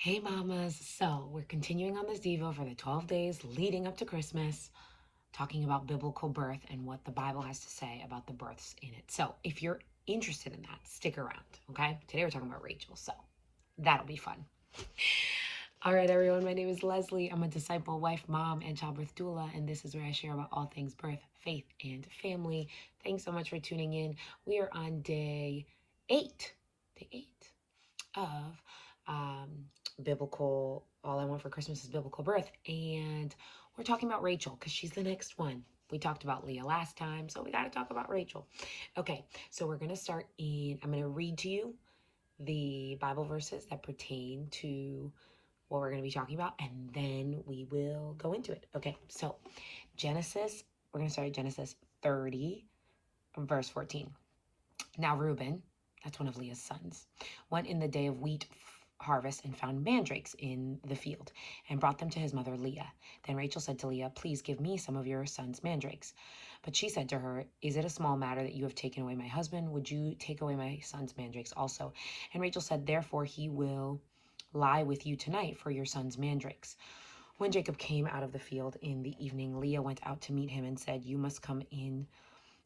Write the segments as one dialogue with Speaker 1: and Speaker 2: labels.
Speaker 1: Hey mamas, so we're continuing on this Devo for the 12 days leading up to Christmas, talking about biblical birth and what the Bible has to say about the births in it. So if you're interested in that, stick around, okay? Today we're talking about Rachel, so that'll be fun. All right, everyone, my name is Leslie. I'm a disciple, wife, mom, and childbirth doula, and this is where I share about all things birth, faith, and family. Thanks so much for tuning in. We are on day 8, of um, biblical, all I want for Christmas is biblical birth. And we're talking about Rachel because she's the next one. We talked about Leah last time, so we got to talk about Rachel. Okay, so we're going to start I'm going to read to you the Bible verses that pertain to what we're going to be talking about, and then we will go into it. Okay, so we're going to start at Genesis 30, verse 14. Now Reuben, that's one of Leah's sons, went in the day of wheat harvest and found mandrakes in the field and brought them to his mother Leah. Then Rachel said to Leah, "Please give me some of your son's mandrakes." But she said to her, "Is it a small matter that you have taken away my husband? Would you take away my son's mandrakes also?" And Rachel said, "Therefore he will lie with you tonight for your son's mandrakes." When Jacob came out of the field in the evening, Leah went out to meet him and said, "You must come in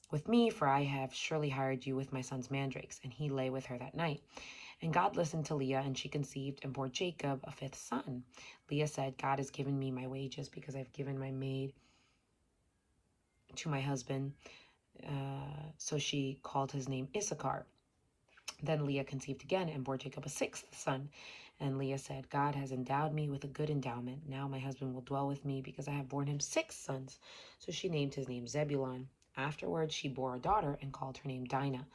Speaker 1: with me, for I have surely hired you with my son's mandrakes." And he lay with her that night. And God listened to Leah, and she conceived and bore Jacob a fifth son. Leah said, "God has given me my wages because I've given my maid to my husband." So she called his name Issachar. Then Leah conceived again and bore Jacob a sixth son. And Leah said, "God has endowed me with a good endowment. Now my husband will dwell with me because I have borne him 6 sons." So she named his name Zebulun. Afterwards, she bore a daughter and called her name Dinah.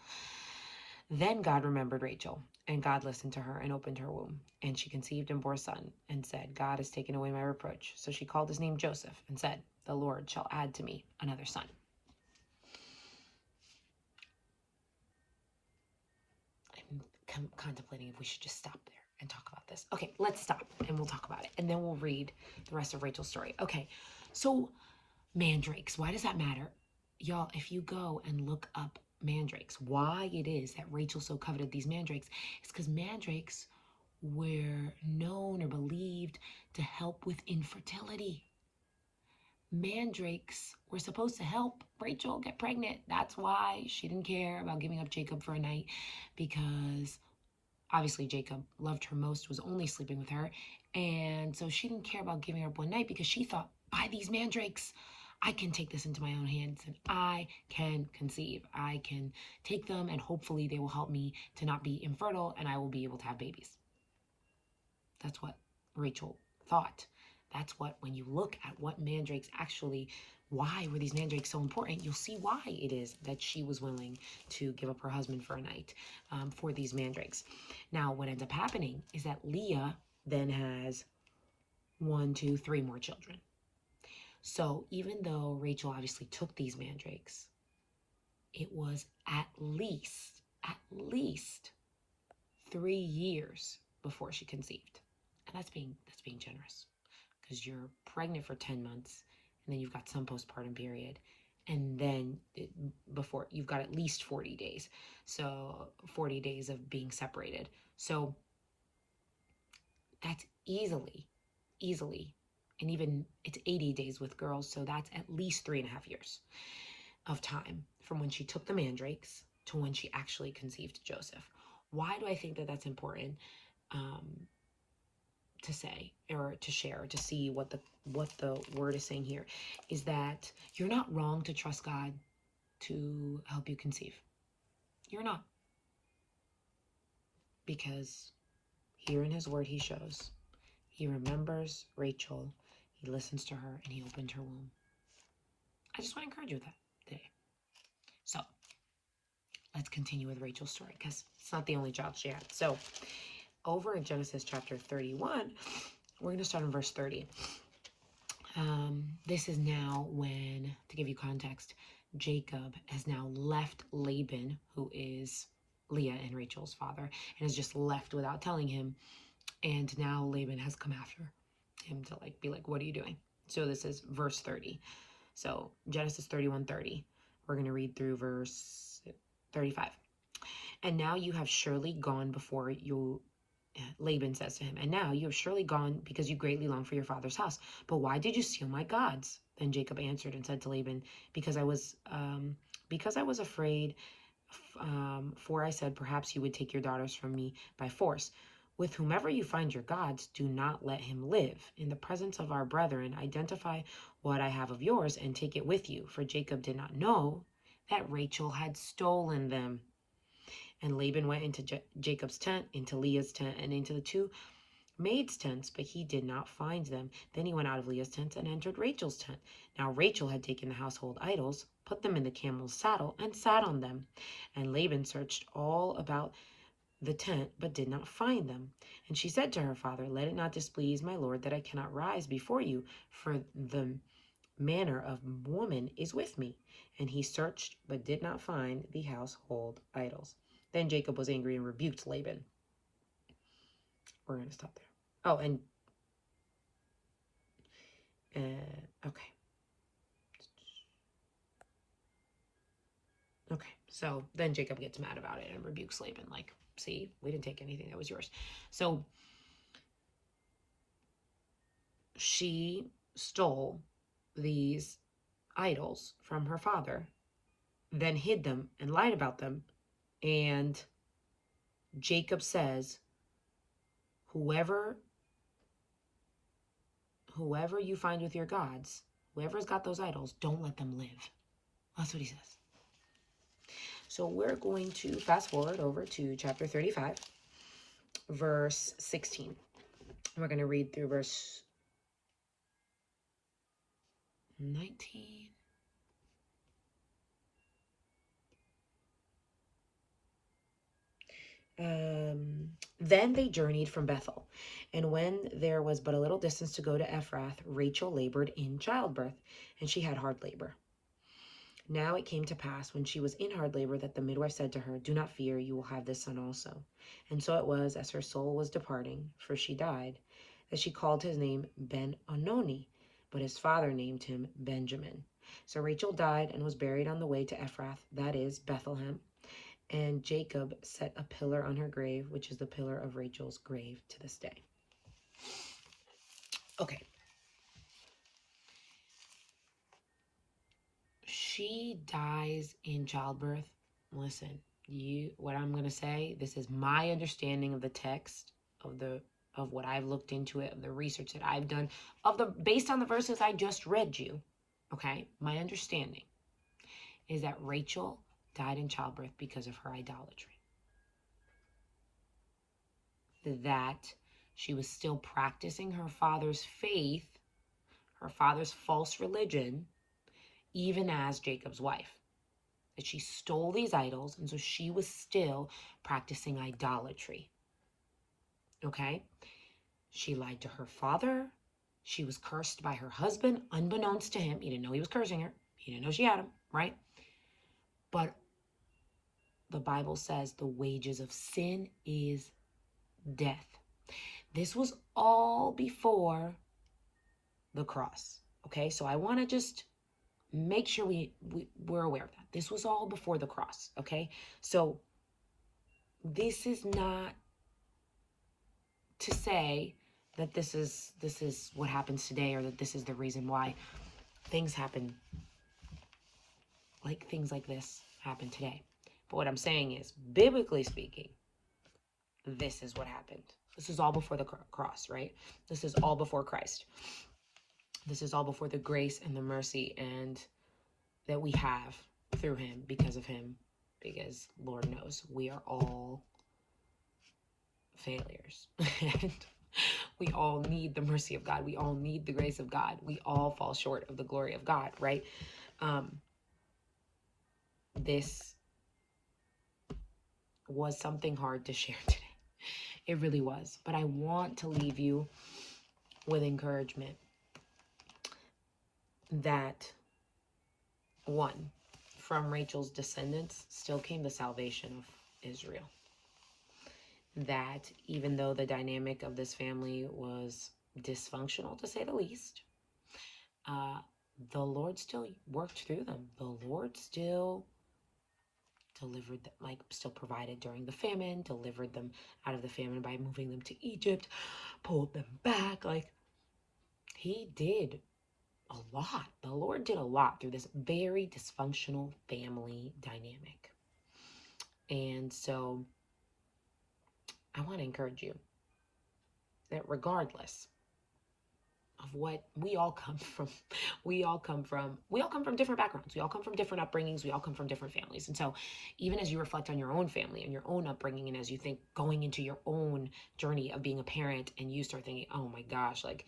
Speaker 1: Then God remembered Rachel, and God listened to her and opened her womb. And she conceived and bore a son, and said, "God has taken away my reproach." So she called his name Joseph, and said, "The Lord shall add to me another son." I'm contemplating if we should just stop there and talk about this. Okay, let's stop, and we'll talk about it. And then we'll read the rest of Rachel's story. Okay, so mandrakes, why does that matter? Y'all, if you go and look up mandrakes, why it is that Rachel so coveted these mandrakes is because mandrakes were known or believed to help with infertility. Mandrakes were supposed to help Rachel get pregnant. That's why she didn't care about giving up Jacob for a night, because obviously Jacob loved her most, was only sleeping with her. And so she didn't care about giving her up one night because she thought, by these mandrakes, I can take this into my own hands and I can conceive. I can take them and hopefully they will help me to not be infertile and I will be able to have babies. That's what Rachel thought. That's what, when you look at what mandrakes actually, why were these mandrakes so important, you'll see why it is that she was willing to give up her husband for a night for these mandrakes. Now, what ends up happening is that Leah then has 1, 2, 3 more children. So even though Rachel obviously took these mandrakes, it was at least 3 years before she conceived. And that's being generous, because you're pregnant for 10 months and then you've got some postpartum period, and then before you've got at least 40 days, so 40 days of being separated. So that's easily, and even it's 80 days with girls, so that's at least 3.5 years of time from when she took the mandrakes to when she actually conceived Joseph. Why do I think that that's important? To say or to share, to see what the word is saying here, is that you're not wrong to trust God to help you conceive. You're not, because here in his word he shows he remembers Rachel, he listens to her, and he opened her womb. I just want to encourage you with that today. So let's continue with Rachel's story, because it's not the only child she had. So over in Genesis chapter 31, we're going to start in verse 30. This is now when, to give you context, Jacob has now left Laban, who is Leah and Rachel's father, and has just left without telling him. And now Laban has come after him to be like, "What are you doing?" So this is verse 30. So Genesis 31:30. We're going to read through verse 35. "And now you have surely gone before you Laban says to him, and now you have surely gone because you greatly long for your father's house. But why did you steal my gods? Then Jacob answered and said to Laban, because I was afraid, for I said, perhaps you would take your daughters from me by force. With whomever you find your gods, do not let him live. In the presence of our brethren, identify what I have of yours and take it with you. For Jacob did not know that Rachel had stolen them. And Laban went into Jacob's tent, into Leah's tent, and into the two maids' tents, but he did not find them. Then he went out of Leah's tent and entered Rachel's tent. Now Rachel had taken the household idols, put them in the camel's saddle, and sat on them. And Laban searched all about the tent, but did not find them. And she said to her father, let it not displease my lord that I cannot rise before you, for the manner of woman is with me. And he searched, but did not find the household idols. Then Jacob was angry and rebuked Laban. We're going to stop there. Oh, and okay. Okay, so then Jacob gets mad about it and rebukes Laban, like, see, we didn't take anything that was yours. So she stole these idols from her father, then hid them and lied about them. And Jacob says, whoever you find with your gods, whoever's got those idols, don't let them live. That's what he says. So we're going to fast forward over to chapter 35, verse 16. We're going to read through verse 19. Then they journeyed from Bethel, and when there was but a little distance to go to Ephrath, Rachel labored in childbirth, and she had hard labor. Now it came to pass, when she was in hard labor, that the midwife said to her, do not fear, you will have this son also. And so it was, as her soul was departing, for she died, that she called his name Ben-Ononi, but his father named him Benjamin. So Rachel died and was buried on the way to Ephrath, that is, Bethlehem. And Jacob set a pillar on her grave, which is the pillar of Rachel's grave to this day. Okay. She dies in childbirth. Listen, what I'm going to say, this is my understanding of the text, of what I've looked into it, of the research that I've done, based on the verses I just read you. Okay? My understanding is that Rachel died in childbirth because of her idolatry. That she was still practicing her father's faith, her father's false religion, even as Jacob's wife. That she stole these idols, and so she was still practicing idolatry. Okay? She lied to her father. She was cursed by her husband, unbeknownst to him. He didn't know he was cursing her. He didn't know she had him, right? But the Bible says the wages of sin is death. This was all before the cross. Okay, so I want to just make sure we're aware of that. This was all before the cross. Okay, so this is not to say that this is what happens today, or that this is the reason why things like this happen today. But what I'm saying is, biblically speaking, this is what happened. This is all before the cross, right? This is all before Christ. This is all before the grace and the mercy and that we have through him, because of him, because Lord knows we are all failures. And we all need the mercy of God. We all need the grace of God. We all fall short of the glory of God, right? This was something hard to share today. It really was. But I want to leave you with encouragement that, one, from Rachel's descendants still came the salvation of Israel. That even though the dynamic of this family was dysfunctional, to say the least, the Lord still worked through them. The Lord still delivered them, like still provided during the famine, delivered them out of the famine by moving them to Egypt, pulled them back. Like, he did a lot. The Lord did a lot through this very dysfunctional family dynamic. And so I want to encourage you that regardless of what we all come from, we all come from different backgrounds. We all come from different upbringings. We all come from different families. And so even as you reflect on your own family and your own upbringing, and as you think going into your own journey of being a parent, and you start thinking, oh my gosh, like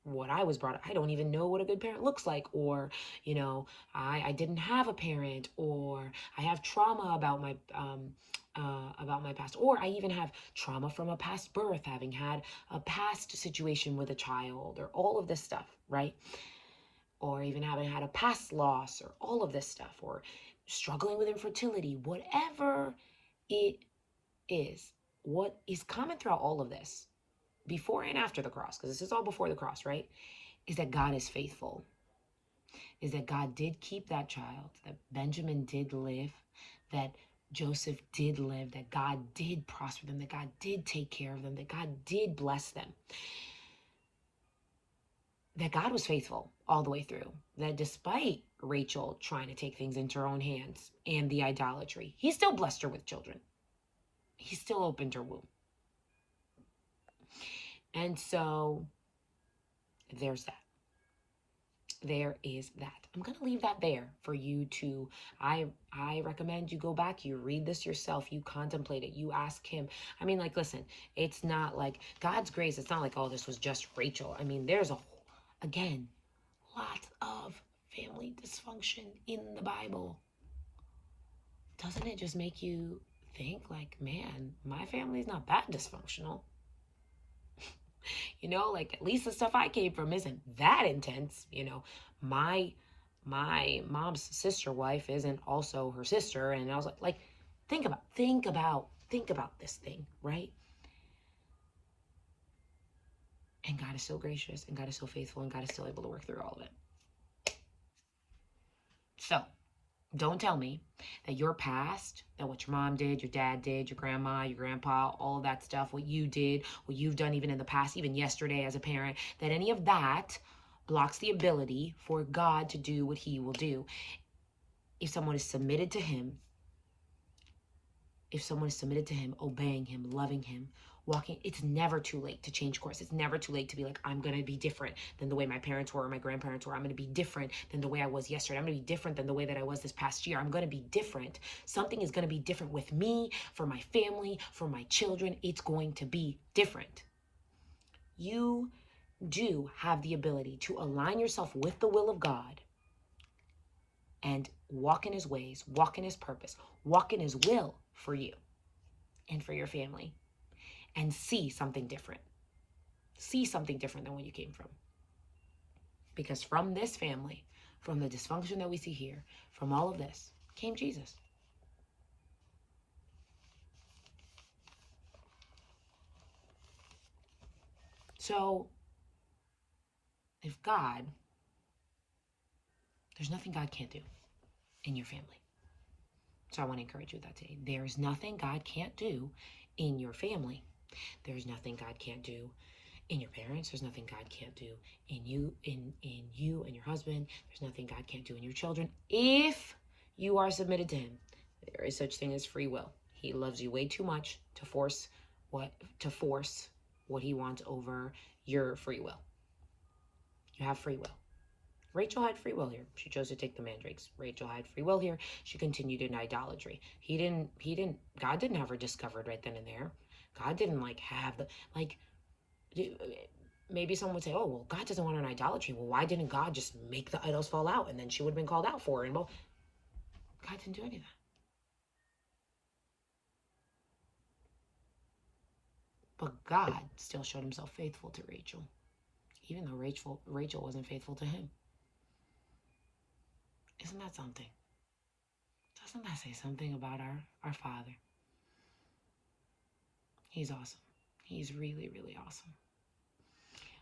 Speaker 1: what I was brought up, I don't even know what a good parent looks like, or, I didn't have a parent, or I have trauma about my past, or I even have trauma from a past birth, having had a past situation with a child, or all of this stuff, right? Or even having had a past loss, or all of this stuff, or struggling with infertility, whatever it is, what is common throughout all of this, before and after the cross, because this is all before the cross, right? Is that God is faithful, is that God did keep that child, that Benjamin did live, that Joseph did live, that God did prosper them, that God did take care of them, that God did bless them, that God was faithful all the way through, that despite Rachel trying to take things into her own hands and the idolatry, he still blessed her with children. He still opened her womb. And so there's that. There is that. I'm going to leave that there for you to, I recommend you go back, you read this yourself, you contemplate it, you ask him. I mean, like, listen, it's not like God's grace. It's not like, oh, this was just Rachel. I mean, there's again, lots of family dysfunction in the Bible. Doesn't it just make you think like, man, my family's not that dysfunctional? Like, at least the stuff I came from isn't that intense. My mom's sister wife isn't also her sister. And I was like, think about this thing, right? And God is so gracious, and God is so faithful, and God is still able to work through all of it. So don't tell me that your past, that what your mom did, your dad did, your grandma, your grandpa, all of that stuff, what you did, what you've done even in the past, even yesterday as a parent, that any of that blocks the ability for God to do what he will do. If someone is submitted to him, obeying him, loving him, walking, it's never too late to change course. It's never too late to be like, I'm going to be different than the way my parents were or my grandparents were. I'm going to be different than the way I was yesterday. I'm going to be different than the way that I was this past year. I'm going to be different. Something is going to be different with me, for my family, for my children. It's going to be different. You do have the ability to align yourself with the will of God and walk in his ways, walk in his purpose, walk in his will for you and for your family, and see something different. See something different than where you came from. Because from this family, from the dysfunction that we see here, from all of this, came Jesus. So, there's nothing God can't do in your family. So I want to encourage you with that today. There's nothing God can't do in your family. There's nothing God can't do in your parents. There's nothing God can't do in you, in you and your husband. There's nothing God can't do in your children. If you are submitted to him, there is such thing as free will. He loves you way too much to force what he wants over your free will. You have free will. Rachel had free will here. She chose to take the mandrakes. Rachel had free will here. She continued in idolatry. God didn't have her discovered right then and there. God didn't have maybe someone would say, oh, well, God doesn't want her in idolatry. Well, why didn't God just make the idols fall out? And then she would have been called out for it. And well, God didn't do any of that. But God still showed himself faithful to Rachel, even though Rachel wasn't faithful to him. Isn't that something? Doesn't that say something about our Father? He's awesome. He's really, really awesome.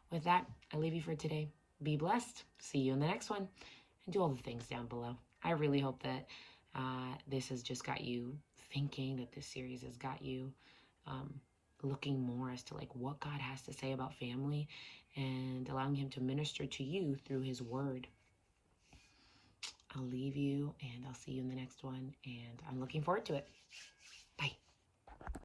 Speaker 1: With that, I leave you for today. Be blessed. See you in the next one. And do all the things down below. I really hope that This has just got you thinking, that this series has got you um, looking more as to like what God has to say about family and allowing him to minister to you through his word. I'll leave you and I'll see you in the next one, and I'm looking forward to it.